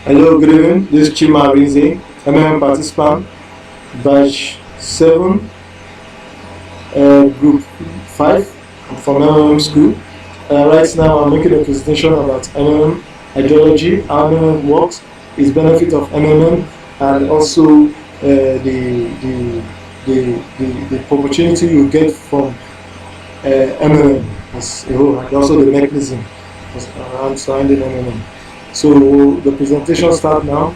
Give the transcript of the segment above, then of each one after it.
Hello, good evening. This is Chima Rinze, MMM participant, batch 7, group 5 from MMM school. Right now, I'm making a presentation about MMM ideology, how MMM works, its benefit of MMM, and also the opportunity you get from MMM as a whole, and also the mechanism around surrounding MMM. So the presentation starts now.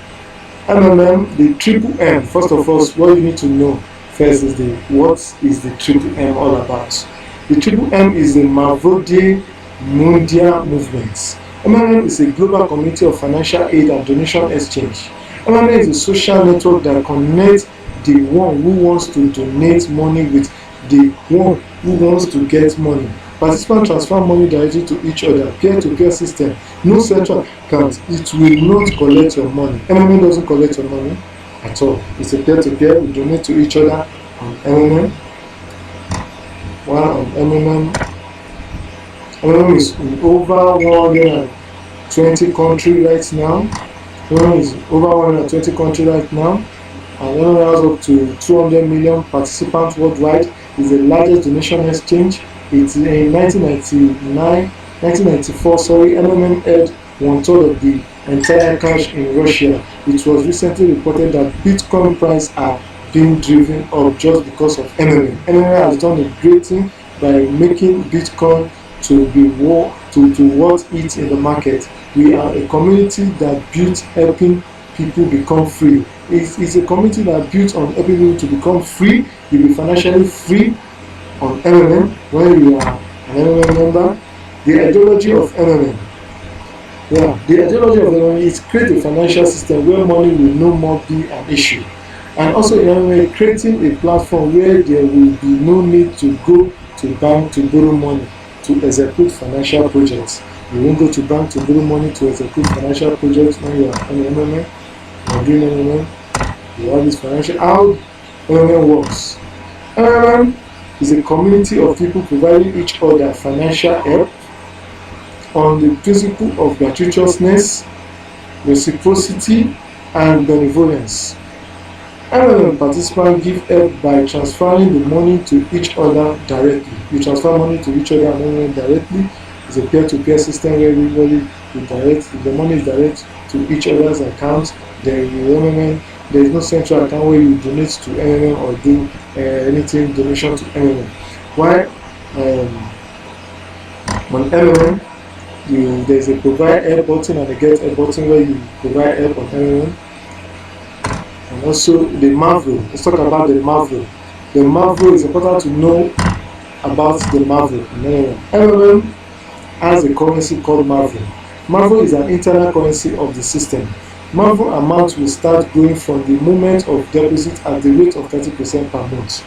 MMM, the triple M. First of all, what you need to know first is what is the triple M all about? The triple M is the Mavode Mundia movement. MMM is a global community of financial aid and donation exchange. MMM is a social network that connects the one who wants to donate money with the one who wants to get money. Participants transfer money directly to each other, peer-to-peer system, no central account. It will not collect your money. MMM doesn't collect your money at all. It's a peer-to-peer. We donate to each other on MMM. One on MMM. MMM is in over 120 countries right now. MMM is over 120 countries right now. And MMM has up to 200 million participants worldwide. It's the largest donation exchange. It's in 1994, MMM held one third of the entire cash in Russia. It was recently reported that Bitcoin prices are being driven up just because of MMM. MMM has done a great thing by making Bitcoin to be worth it in the market. We are a community that built helping people become free. It's a community that built on helping people to become free. You'll be financially free on MMM when you are an MMM member. The ideology of MMM. Yeah, the ideology of MMM is create a financial system where money will no more be an issue. And also in MMM, creating a platform where there will be no need to go to bank to borrow money to execute financial projects. You won't go to bank to borrow money to execute financial projects when you are on MMM. You are doing MMM. You have this financial. How MMM works. MMM is a community of people providing each other financial help on the principle of gratuitousness, reciprocity, and benevolence. MMM participants give help by transferring the money to each other directly. You transfer money to each other and MMM directly. It's a peer-to-peer system where everybody the money is direct to each other's accounts. There is no central account where you donate to MMM or do anything donation to MMM. Why? On MMM, there's a provide help button and a get help button where you provide help on MMM. And also the Marvel. Let's talk about the Marvel. The Marvel is important to know about the Marvel in MMM. MMM has a currency called Marvel. Marvel is an internal currency of the system. Marvel amount will start growing from the moment of deposit at the rate of 30% per month.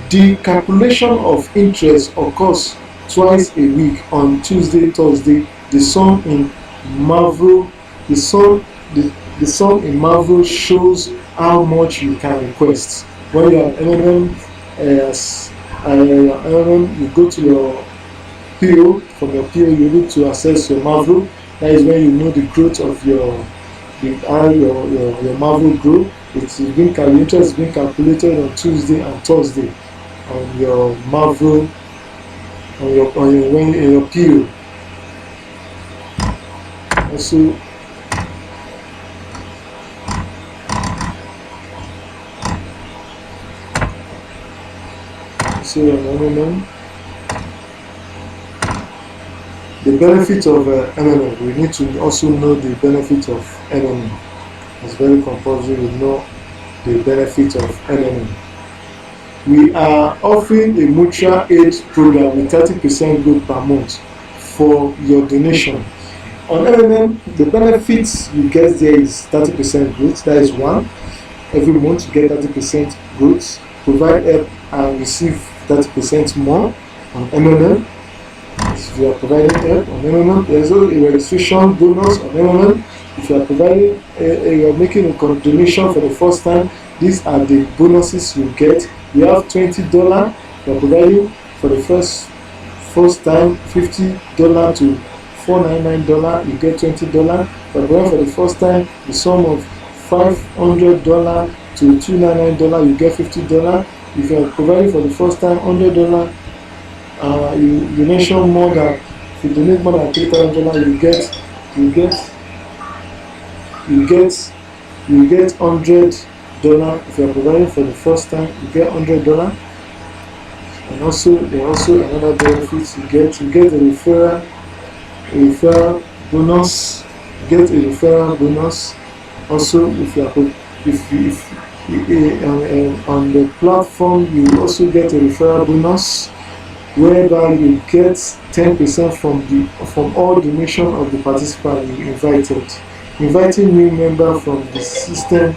The calculation of interest occurs twice a week on Tuesday, Thursday. The sum in Marvel shows how much you can request. When you are MMM, you go to your PO. From your PO, you need to access your Marvel. That is when you know the growth of your Marvel grow. The interest is being calculated on Tuesday and Thursday on your Marvel in your PO. Also, the benefit of MMM. We need to also know the benefit of MMM. It's very compulsory to know the benefit of MMM. We are offering a mutual aid program with 30% growth per month for your donation. On MMM, the benefits you get there is 30% growth. That is one. Every month you get 30% growth. Provide help and receive 30% more on MMM. If you are providing help on MMM, there is also a registration bonus on MMM. If you are providing, you are making a donation for the first time, these are the bonuses you get. You have $20. You are providing for the first time $50 to $499, you get $20. But when for the first time, the sum of $500 to $299, you get $50. If you are providing for the first time $100, you mention more than, if you donate more than $3,000, you get $100. If you are providing for the first time, you get $100. And also there are also another benefits you get. You get a referral bonus. You get a referral bonus. Also, if you are on the platform, you also get a referral bonus, whereby you get 10% from all donation of the participant you invited. Inviting new member from the system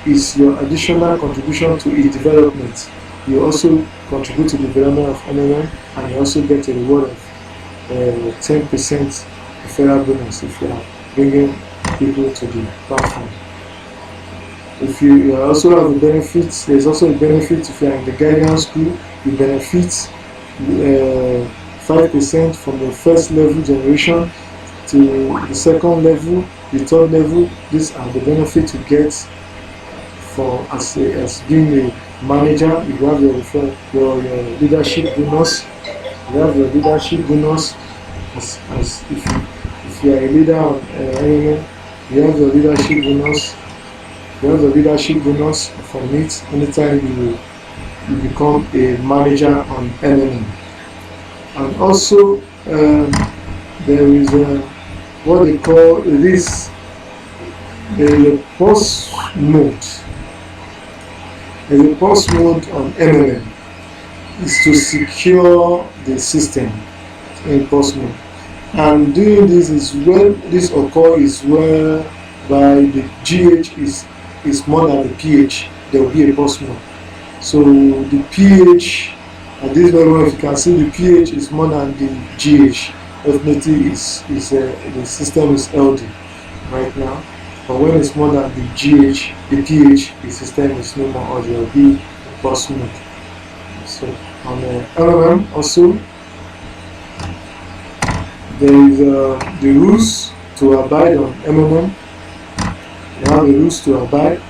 is your additional contribution to its development. You also contribute to the development of MMM, and you also get a reward of 10% referral bonus if you are bringing people to the platform. If you also have a benefit, there's also a benefit if you are in the guidance group. You benefit 5% from the first level generation to the second level, the third level. These are the benefits you get for as being a manager. You have your leadership bonus. You have your leadership bonus as if you are a leader on MMM, you have your leadership bonus. You have the leadership bonus from it anytime you become a manager on MMM. And also there is what they call this a pause mode. The pause mode on MMM is to secure the system in pause mode. And doing this is when this occurs is whereby the GH is more than the PH. There will be a pause mode. So the PH at this very moment, if you can see, the PH is more than the GH. Definitely the system is LD right now. But when it's more than the GH, the PH, the system is no more, or there will be a pause mode. So on the LMM also, there is the rules to abide on MMM. You have the rules to abide,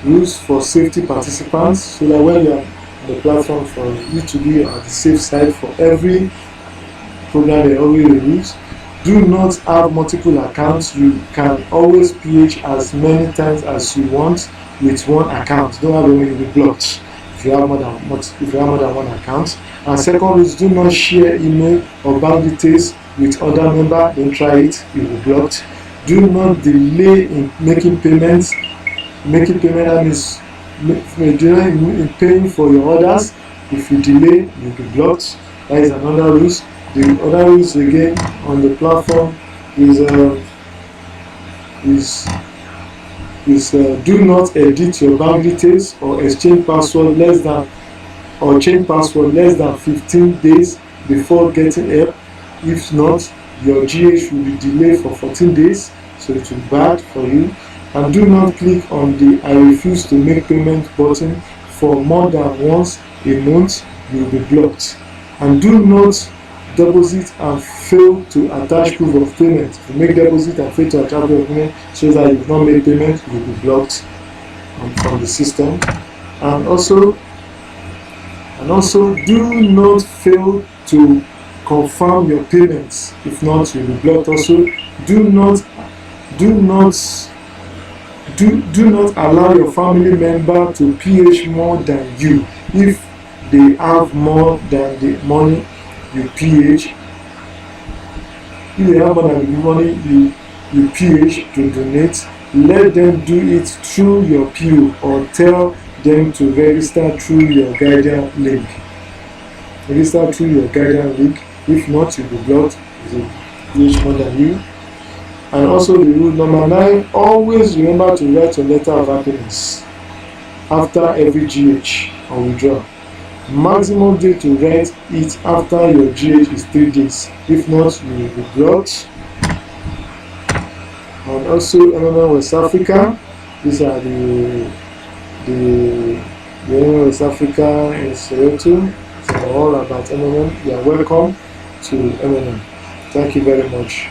rules for safety participants, so that when you are on the platform, for you to be on the safe side for every program, there are always rules. Do not have multiple accounts. You can always PH as many times as you want with one account. Don't have any, you'll be blocked if you have more than one account. And second is, do not share email or bank details with other members. Don't try it, you will be blocked. Do not delay in making payments. Making payment, that means delay in paying for your orders. If you delay, you'll be blocked. That is another rule. The other rules again on the platform is do not edit your bank details or change password less than 15 days before getting help. If not, your GH will be delayed for 14 days, so it will be bad for you. And do not click on the I refuse to make payment button for more than once a month. You will be blocked. And do not deposit and fail to attach proof of payment. If you make deposit and fail to attach proof of payment, shows that you have not made payment, you will be blocked from the system. And also do not fail to confirm your payments. If not, you will be blocked. Also, do not allow your family member to PH more than you. If they have more than the money you PH, if they have more than the money you PH to donate, let them do it through your PO, or tell them to register through your Guardian link. Register through your Guardian link. If not, you will be blocked if they PH more than you. And also the rule number 9, always remember to write a letter of happiness after every GH or withdrawal. Maximum day to write it after your GH is 3 days. If not, you will be blocked. And also MMM West Africa. These are the MMM West Africa in Soweto. It's all about MMM. You are welcome. to MNM. Thank you very much.